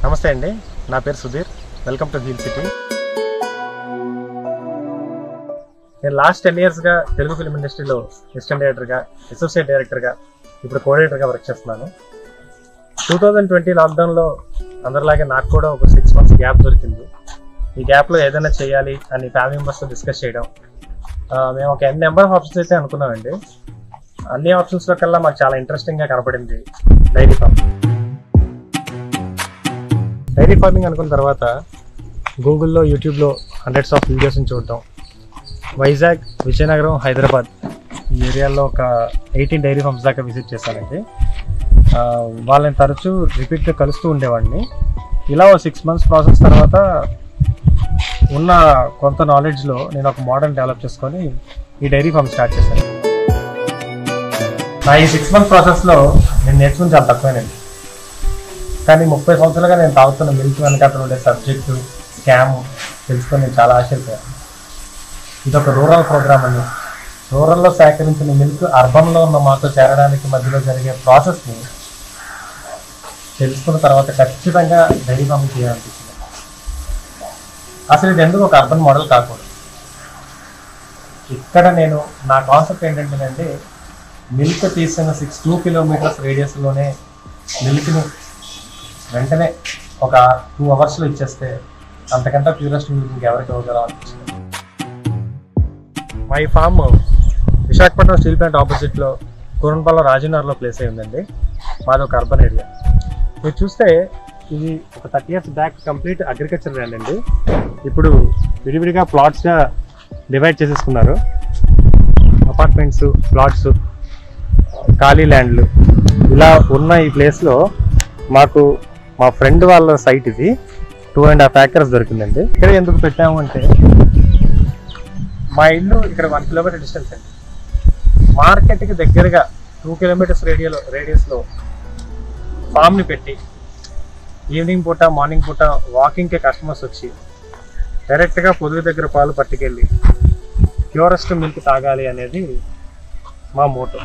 నమస్తే అండి, నా పేరు Sudheer. Welcome to heal city. నేను లాస్ట్ 10 yearsగా తెలుగు ఫిల్మ్ ఇండస్ట్రీలో అసిస్టెంట్ డైరెక్టర్గా, అసోసియేట్ డైరెక్టర్గా, ఇప్పుడు కోఆర్డినేటర్గా వర్క్ చేస్తున్నాను. 2020 లాక్డౌన్లో అందరిలాగే నాకు కూడా ఒక 6 months గ్యాప్ దొరికింది. ఈ గ్యాప్లో ఏదైనా చేయాలి అని ఫ్యామిలీ మెంబర్స్తో డిస్కస్ చేయడం. మేము ఒక నెంబర్ ఆఫ్ ఆప్షన్స్ అయితే అనుకున్నామండి. అన్ని ఆప్షన్స్లో కల్లా మాకు చాలా ఇంట్రెస్టింగ్గా కనపడింది డైరీ ఫార్మింగ్. డైరీ ఫార్మింగ్ అనుకున్న తర్వాత గూగుల్లో, యూట్యూబ్లో హండ్రెడ్స్ ఆఫ్ వీడియోస్ని చూడటం. వైజాగ్, విజయనగరం, హైదరాబాద్ ఈ ఏరియాలో ఒక 18 డైరీ ఫార్మ్స్ దాకా విజిట్ చేశానండి. వాళ్ళని తరచూ రిపీట్గా కలుస్తూ ఉండేవాడిని. ఇలా 6 months ప్రాసెస్ తర్వాత ఉన్న కొంత నాలెడ్జ్లో నేను ఒక మోడల్ డెవలప్ చేసుకొని ఈ డైరీ ఫార్మ్ స్టార్ట్ చేశాను. నా ఈ 6 months ప్రాసెస్లో నేను నేర్చుకుని చాలా తక్కువేనండి. కానీ 30 సంవత్సరాలుగా నేను తాగుతున్న మిల్క్ వెనకాల ఉండే సబ్జెక్టు, స్కామ్ తెలుసుకొని నేను చాలా ఆశ్చర్యపోయాను. ఇది ఒక రూరల్ ప్రోగ్రామ్ అని, రూరల్లో సేకరించిన మిల్క్ అర్బన్లో ఉన్న మాతో చేరడానికి మధ్యలో జరిగే ప్రాసెస్ని తెలుసుకున్న తర్వాత ఖచ్చితంగా డైరీ ఫార్మింగ్ చేయాలనిపించింది. అసలు ఇది ఎందుకు ఒక అర్బన్ మోడల్ కాకూడదు? ఇక్కడ నేను నా కాన్సెప్ట్ ఏంటంటేనండి, మిల్క్ తీసిన 2 kilometers రేడియస్లోనే మిల్క్ని వెంటనే ఒక 2 hours ఇచ్చేస్తే అంతకంటే ప్యూరెస్ట్ మిల్క్ ఇంకెవరికి ఇవ్వగలం అనిపించింది. మా ఈ ఫామ్ విశాఖపట్నం స్టీల్ ప్లాంట్ ఆపోజిట్లో కూరన్పాలెం రాజీనగర్లో ప్లేస్ అయి ఉందండి. మాది ఒక అర్బన్ ఏరియా. మీరు చూస్తే ఇది ఒక 30 years back complete agriculture land అండి. ఇప్పుడు విడివిడిగా ప్లాట్స్గా డివైడ్ చేసేసుకున్నారు. అపార్ట్మెంట్స్, ప్లాట్స్, ఖాళీ ల్యాండ్లు ఇలా ఉన్న ఈ ప్లేస్లో మాకు మా ఫ్రెండ్ వాళ్ళ సైట్ ఇది 2.5 acres దొరికిందండి. ఇక్కడ ఎందుకు పెట్టాము అంటే, మా ఇల్లు ఇక్కడ 1 kilometer డిస్టెన్స్ అండి. మార్కెట్కి దగ్గరగా 2 kilometers రేడియస్లో ఫామ్ని పెట్టి ఈవినింగ్ పూట, మార్నింగ్ పూట వాకింగ్కి కస్టమర్స్ వచ్చి డైరెక్ట్గా పొదుగు దగ్గర పాలు పట్టుకెళ్ళి ప్యూరెస్ట్ మిల్క్ తాగాలి అనేది మా మోటో.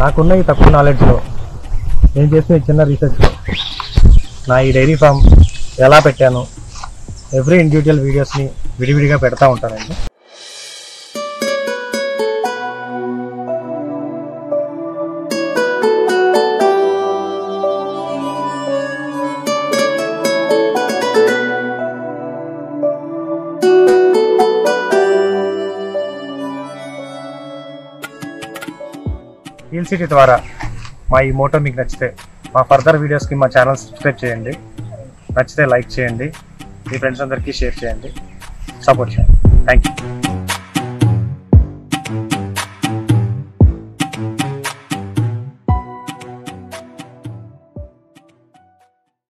నాకున్న ఈ తక్కువ నాలెడ్జ్లో, నేను చేసిన చిన్న రీసెర్చ్లో నా ఈ డైరీ ఫామ్ ఎలా పెట్టాను, ఎవ్రీ ఇండివిజువల్ వీడియోస్ని విడివిడిగా పెడతా ఉంటానండి. హీల్ సిటీ ద్వారా మా ఈ మోటో మీకు నచ్చితే మా ఫర్దర్ వీడియోస్కి మా ఛానల్ సబ్స్క్రైబ్ చేయండి. నచ్చితే లైక్ చేయండి, మీ ఫ్రెండ్స్ అందరికీ షేర్ చేయండి, సపోర్ట్ చేయండి. Thank you.